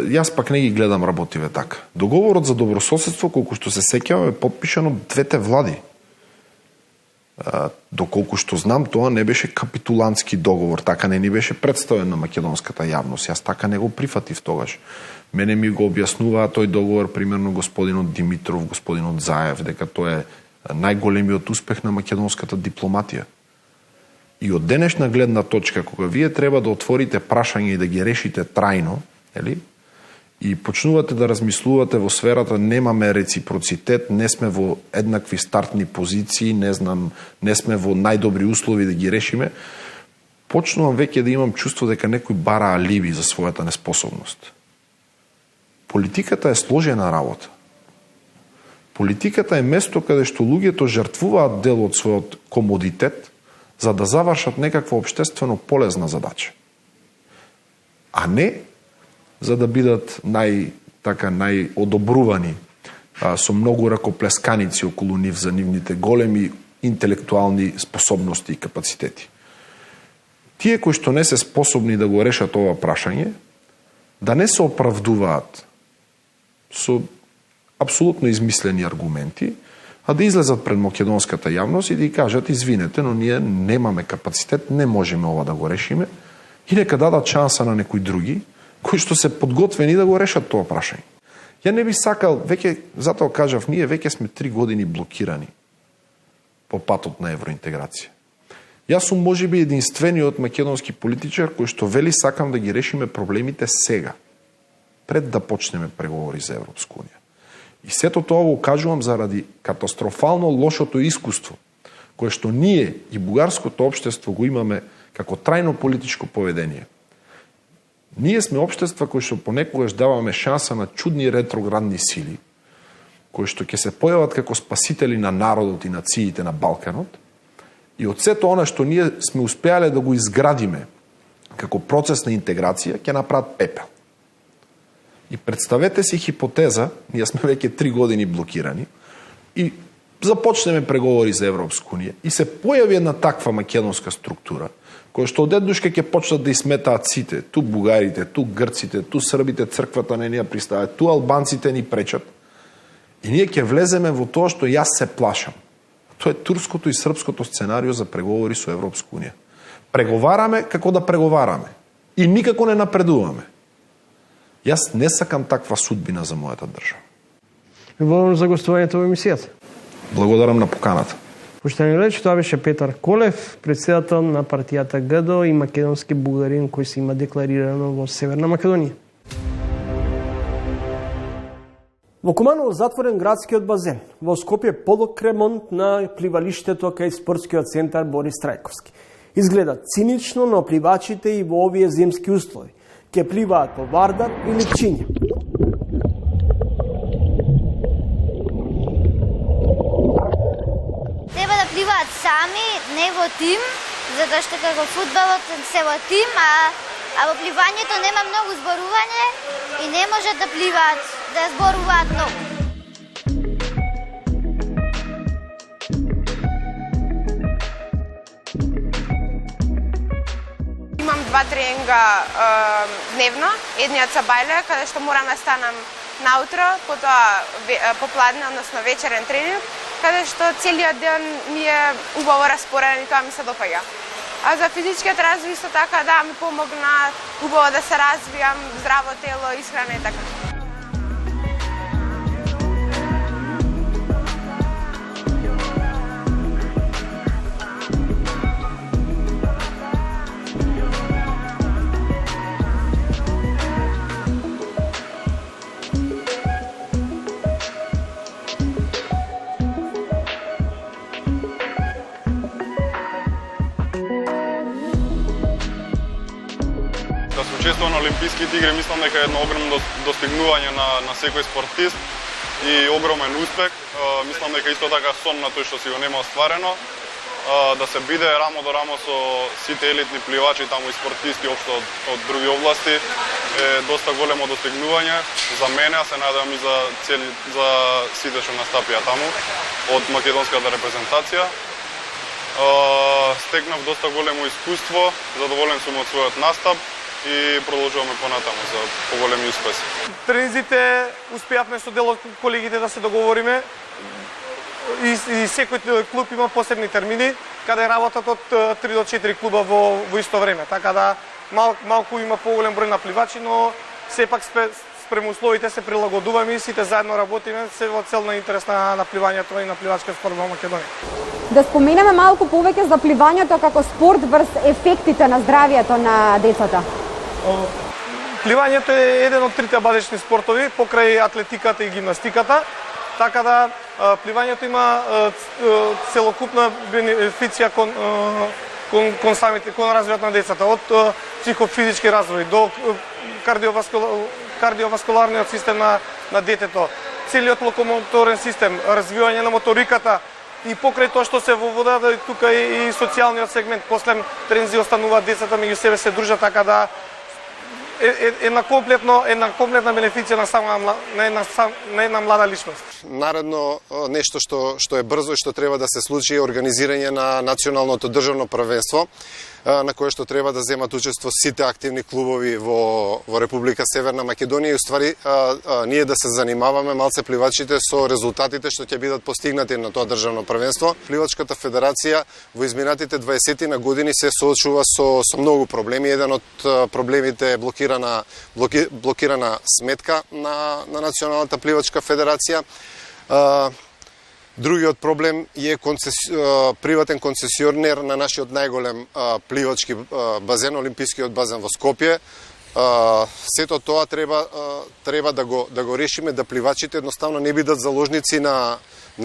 јас пак не ги гледам работиве така. Договорот за добрососедство, колку што се сеќавам, е потпишан од двете влади. Доколку што знам, тоа не беше капитулантски договор, така не ни беше представен на македонската јавност. Јас така не го прифатив тогаш. Мене ми го објаснуваа тој договор, примерно господинот Димитров, господинот Заев, дека тоа е најголемиот успех на македонската дипломатија. И од денешна гледна точка, кога вие треба да отворите прашање и да ги решите трајно, ели? И почнувате да размислувате во сферата немаме реципроцитет, не сме во еднакви стартни позиции, не сме во најдобри услови да ги решиме, почнувам веќе да имам чувство дека некој бара алиби за својата неспособност. Политиката е сложена работа. Политиката е место каде што луѓето жртвуваат дел од својот комодитет за да завршат некаква обштествено полезна задача. А не за да бидат најодобрувани со многу ракоплесканици околу нив за нивните големи интелектуални способности и капацитети. Тие кои што не се способни да го решат ова прашање, да не се оправдуваат со апсолутно измислени аргументи, а да излезат пред македонската јавност и да ја кажат извинете, но ние немаме капацитет, не можеме ова да го решиме и нека дадат шанса на некои други кои што се подготвени да го решат тоа прашање. Ја не би сакал, веќе, затоа кажав, ние веќе сме 3 години блокирани по патот на евроинтеграција. Јас сум можеби единствениот македонски политичар кој што вели сакам да ги решиме проблемите сега, пред да почнеме преговори за Европска унија. И сето тоа го кажувам заради катастрофално лошото искуство кое што ние и бугарското општество го имаме како трајно политичко поведение. Ние сме општества кои што понекогаш даваме шанса на чудни ретроградни сили, кои што ќе се појават како спасители на народот и нациите на Балканот, и од сето она што ние сме успеале да го изградиме како процес на интеграција, ќе направат пепел. И представете си хипотеза, ние сме веќе 3 години блокирани, и започнеме преговори за Европска унија, и се појави една таква македонска структура, која што одеднушка ќе почнат да изметаат сите, ту бугарите, ту грците, ту србите, црквата не ни ја пристават, ту албанците ни пречат, и ние ќе влеземе во тоа што јас се плашам. Тоа е турското и српското сценарио за преговори со Европска унија. Преговараме како да преговараме. И никако не напредуваме. Јас не сакам таква судбина за мојата држава. Благодарам за гостувањето во емисијата. Благодарам на поканата. Поштени реч, тоа беше Петар Колев, председател на партијата ГДО и македонски бугарин кој се има декларирано во Северна Македонија. Во Куманово затворен градскиот базен. Во Скопје полок ремонт на пливалиштето кај спортскиот центар Борис Трајковски. Изгледа цинично, но пливачите и во овие зимски услови ќе пливаат по Вардар или Пчиња. Треба да пливаат сами, не во тим, затоа што како фудбалот се во тим, а во пливањето нема многу зборување и не можат да пливаат, да зборуваат многу. Имам 2 тренинга дневно, едниот са бајле, каде што морам да станам наутро, потоа попладне, односно вечерен тренинг, каде што целиот ден ми е убаво распореден и тоа ми се допаѓа. А за физичкиот развој исто така да ми помогна убаво да се развијам, здраво тело, исхрана и така. Учествува на Олимписките игри, мислам дека е едно огромно достигнување на секој спортист и огромен успех. Мислам дека исто така сон на тој што си го нема остварено, да се биде рамо до рамо со сите елитни пливачи таму и спортисти општо од други области е доста големо достигнување за мене, а се надевам и за сите што настапија таму од македонската репрезентација. Стекнав доста големо искуство, задоволен сум од својот настап и продолжуваме понатаму за поголеми успеси. Тренинзите успеавме со дел од колегите да се договориме и секој клуб има посебни термини каде работат од 3 до 4 клуба во исто време. Така да малку има поголем број на пливачи, но сепак спрема условите се прилагодуваме и сите заедно работиме се во цел на интерес на пливањето и на пливачкиот спорт во Македонија. Да споменеме малку повеќе за пливањето како спорт врз ефектите на здравието на децата. Пливањето е еден од трите базични спортови покрај атлетиката и гимнастиката, така да пливањето има целокупна бенефиција кон развојот на децата, од психофизички развој до кардиоваскуларниот систем на детето, целиот локомоторен систем, развивање на моториката и покрај тоа што се во водата тука и социјалниот сегмент, после трензи остануваат децата меѓу себе се дружат, така да една комплетна бенефиција на една млада личност. Наредно нешто што е брзо и што треба да се случи е организирање на националното државно првенство, на кое што треба да земат учество сите активни клубови во Република Северна Македонија и уствари ние да се занимаваме малце пливачите со резултатите што ќе бидат постигнати на тоа државно првенство. Пливачката федерација во изминатите 20 на години се соочува со многу проблеми. Еден од проблемите е блокирана сметка на Националната пливачка федерација. Другиот проблем е приватен концесионер на нашиот најголем пливачки базен, Олимпискиот базен во Скопје. Сето тоа треба да го решиме, да пливачите едноставно не бидат заложници на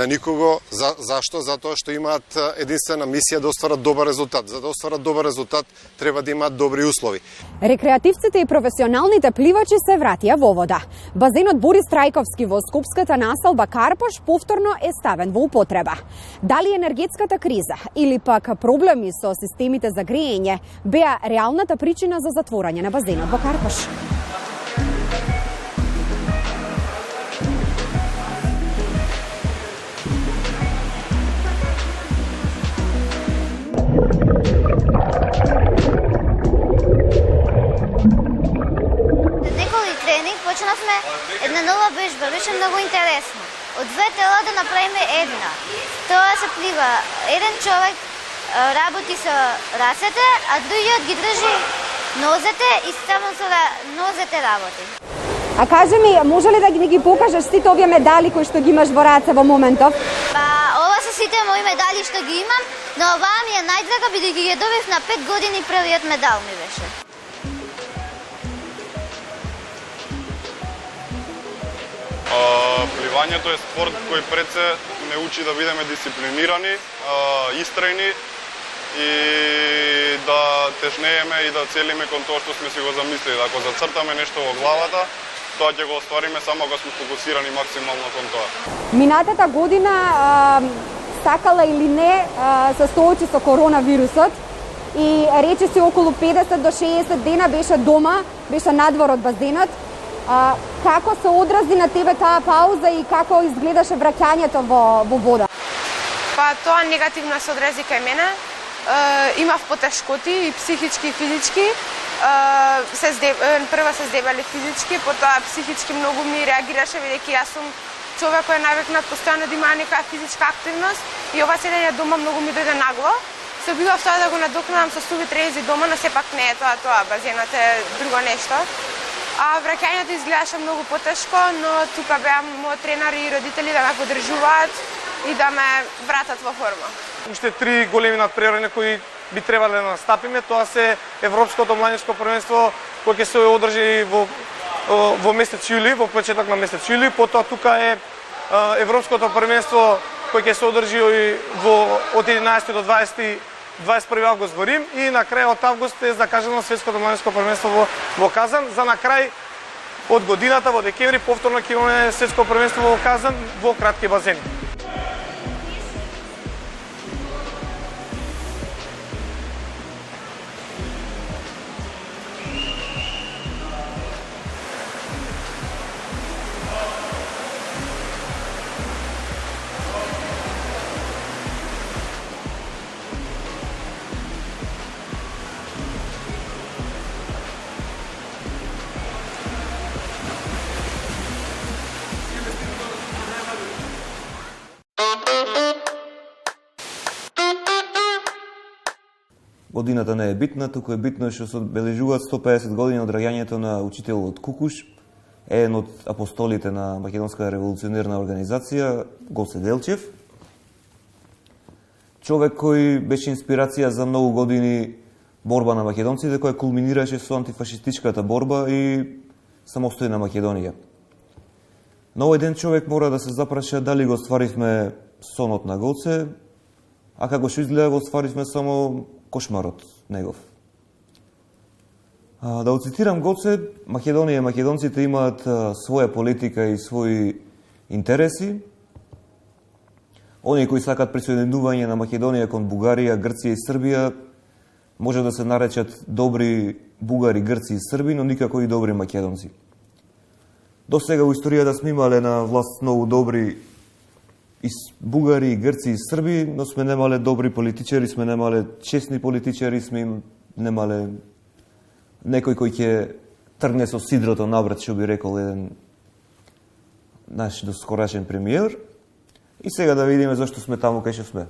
никого. Зашто? Затоа што имаат единствена мисија да остварат добар резултат. За да остварат добар резултат треба да имаат добри услови. Рекреативците и професионалните пливачи се вратија во вода. Базенот Борис Трајковски во скопската населба Карпош повторно е ставен во употреба. Дали енергетската криза или пак проблеми со системите за грејење беа реалната причина за затворање на базенот во Карпош? Почнавме една нова вежба, беше многу интересно. Од две тела да направиме една. Тоа се плива. Еден човек работи со рацете, а другиот ги држи нозете и само со нозете работи. А кажи ми, може ли да ги покажеш сите овие медали кои што ги имаш во раце во моментов? Ова се сите сите мои медали што ги имам, но оваа ми е најдрага бидејќи ги добив на 5 години првиот медал ми беше. Пливањето е спорт кој пред се не учи да бидеме дисциплинирани, истрајни и да тежнееме и да целиме кон тоа што сме си го замислили. Ако зацртаме нешто во главата, тоа ќе го оствариме само ако сме фокусирани максимално кон тоа. Минатата година, сакала или не, се соочи со коронавирусот и речиси околу 50 до 60 дена беше дома, беше надвор од базенот. Како се одрази на тебе таа пауза и како изгледаше враќањето во вода? Па тоа негативно се одрази кај мене. Имав потешкоти и психички и физички. Прва се здебали физички, потоа психички многу ми реагираше, бидејќи јас сум човек кој е навикнат постојано да има некоја физичка активност и ова седење дома многу ми дојде нагло. Се обидов тоа да го надокнадам со суви тренинзи дома, но сепак не е тоа, базенот е друго нешто. А враќањето изгледаше многу потешко, но тука беа мојот тренер и родители да ме поддржуваат и да ме вратат во форма. Уште 3 големи надпревари кои би требале да настапиме, тоа се Европското младинско првенство кој ќе се одржи во месец јули, во почеток на месец јули, потоа тука е Европското првенство кој ќе се одржи од 11 до 21 август во Рим и на крај од август е закажано Светското младинско првенство во Казан. За на крај од годината во декември повторно ќе имаме Светско првенство во Казан во кратки базени. Годината не е битна, туку е битно што се одбележуваат 150 години од раѓањето на учителот Кукуш, еден од апостолите на Македонската револуционерна организација, Гоце Делчев. Човек кој беше инспирација за многу години борба на македонците, која кулминираше со антифашистичката борба и самостојна Македонија. Но овој ден човек мора да се запраша дали го остваривме сонот на Гоце, а како што изгледа го остваривме само кошмарот негов. Да оцитирам Гоце, Македонија и македонците имаат своја политика и своји интереси. Оние кои сакат присоединување на Македонија кон Бугарија, Грција и Србија може да се наречат добри бугари, грци и срби, но никако и добри македонци. До сега во историјата сме имале на власт многу добри и бугари, и грци и срби, но сме немале добри политичари, сме немале честни политичари, сме немале некој кој ќе тргне со сидрото наврат, што би рекол еден наш доскорашен премиер. И сега да видиме зашто сме таму кај што сме.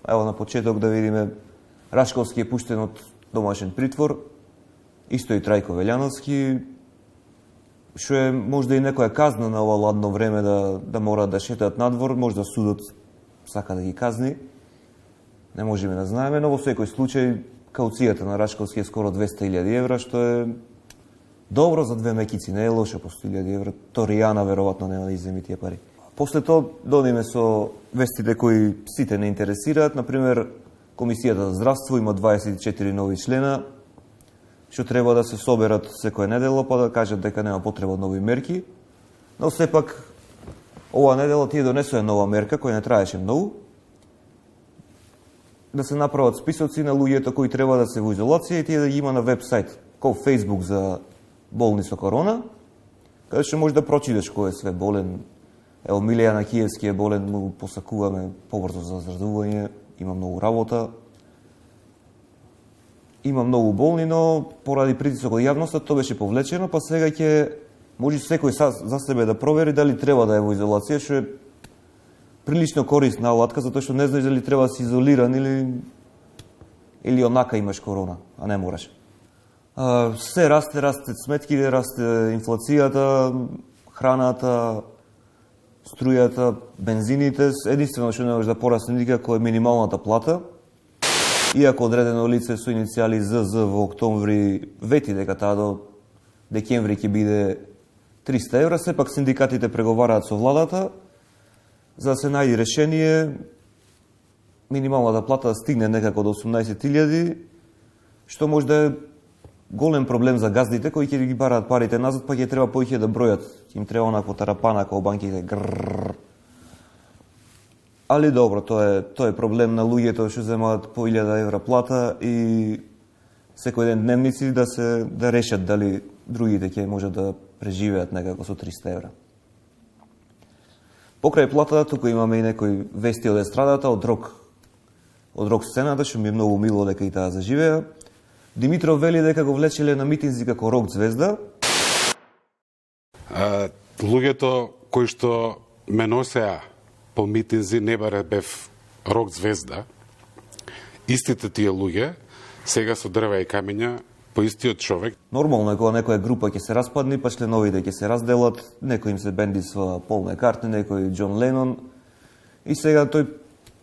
Ево на почеток да видиме Рашковски е пуштен од домашен притвор, исто и Трајко Велјановски, што е можда и некоја казна на ова ладно време да мора да шетаат надвор, можда судот сака да ги казни, не можеме да знаеме, но во секој случај кауцијата на Рашковски е скоро 200.000 евра, што е добро за две мекици, не е лошо по 100.000 евра, Торијана веројатно нема да изземи тие пари. После тоа додиме со вестите кои сите не интересираат, например, Комисијата за здравство има 24 нови члена, што треба да се соберат секоја недела, па да кажат дека нема потреба од нови мерки, но сепак оваа недела тие донесоа нова мерка која не траеше многу, да се направат списоци на луѓето кои треба да се во изолација и тие да ги има на веб-сайт, кој Facebook за болни со корона, каде што може да прочиташ кој е све болен. Ево, Милијана Киевски е болен, му посакуваме побрзо за заздравување, има многу работа. Има многу болни, но поради притисок од јавноста тоа беше повлечено, па сега ќе може секој за себе да провери дали треба да е во изолација, што е прилично корисна алатка, затоа што не знаеш дали треба да си изолиран или онака имаш корона, а не мораш. Се расте сметките, расте инфлацијата, храната, струјата, бензините, единствено што не може да порасне никако е минималната плата. Иако одредено лице со иницијали ЗЗ во октомври вети дека таа до декември ќе биде 300 евра, сепак синдикатите преговараат со владата за да се најде решение минималната плата да стигне некако до 18.000, што може да е голем проблем за газдите кои ќе ги бараат парите назад, па ќе треба поиќе да бројат. Им треба онакво тарапана као банките. Али добро, тоа е проблем на луѓето што земаат по 1000 евра плата и секој ден дневници да решат дали другите ќе можат да преживеат некако со 300 евра. Покрај платата, туку имаме и некои вести од естрадата, од рок сцената, што ми е многу мило дека и таа заживеа. Димитров вели дека го влечеле на митинзи како рок звезда. Луѓето кои што ме носеа по митинзи не баре бев рок звезда. Истите тие луѓе сега со дрва и камења по истиот човек. Нормално е кога некоја група ќе се распадне, па членовите ќе се разделат, некој им се бендисва Пол Маккартни, некој Џон Ленон. И сега тој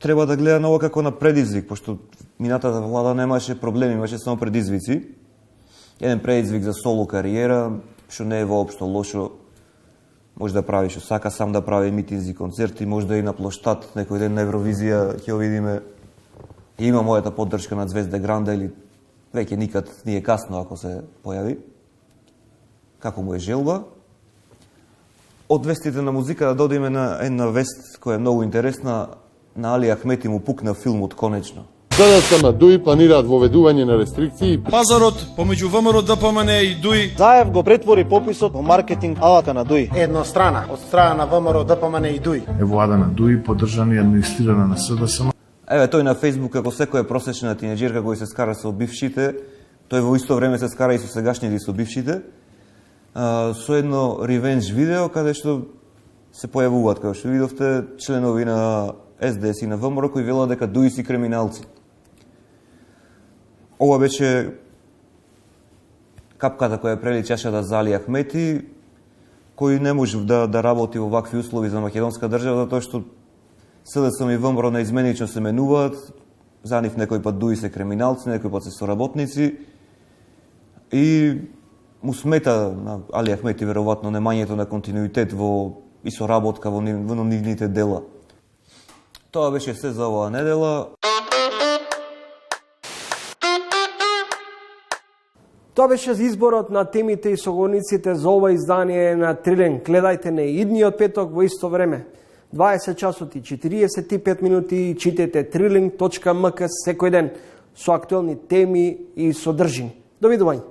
треба да гледа на ова како на предизвик, пошто минатата влада немаше проблеми, имаше само предизвици. Еден предизвик за соло кариера, што не е воопшто лошо. Може да прави што сака, сам да прави митинзи, концерти, може да и на плоштад, некој ден на Евровизија ќе видиме. И има мојата поддршка на Звезда Гранда или веќе никад не е касно ако се појави. Како му е желба. Од вестите на музика да додиме на една вест која е многу интересна. На Али Ахмети му пукна филмот конечно. СДСМ ДУИ планираат воведување на рестрикции. Пазарот помеѓу ВМРО ДПМН и ДУИ. Заев го претвори пописот во маркетинг алата на ДУИ. Еднострана од страна на ВМРО ДПМН и ДУИ. Е влада на ДУИ поддржана и администрирана на СДСМ. Еве тој на Фејсбук како секоја просечна тинеџерка кој се скара со бившите, тој во исто време се скара и со сегашните и со бившите. Со едно ревенж видео каде што се појавуваат, како што видовте, членови на СДС и на ВМРО кои велат дека ДУИ си криминалци. Ова беше капката која прели чашата за Али Ахмети, кој не може да работи во вакви услови за македонска држава, затоа што СДСМ и ВМРО неизменично се менуваат, за нив некој пат ДУИ се криминалци, некој пат се соработници и му смета на Али Ахмети веројатно немањето на континуитет и соработка во нивните дела. Тоа беше се за оваа недела. Тоа беше изборот на темите и соговорниците за ова издание на Трилинг. Гледајте не идниот петок во исто време. 20 часот и 45 минути читете trilling.mk секој ден со актуелни теми и содржини. Довидување.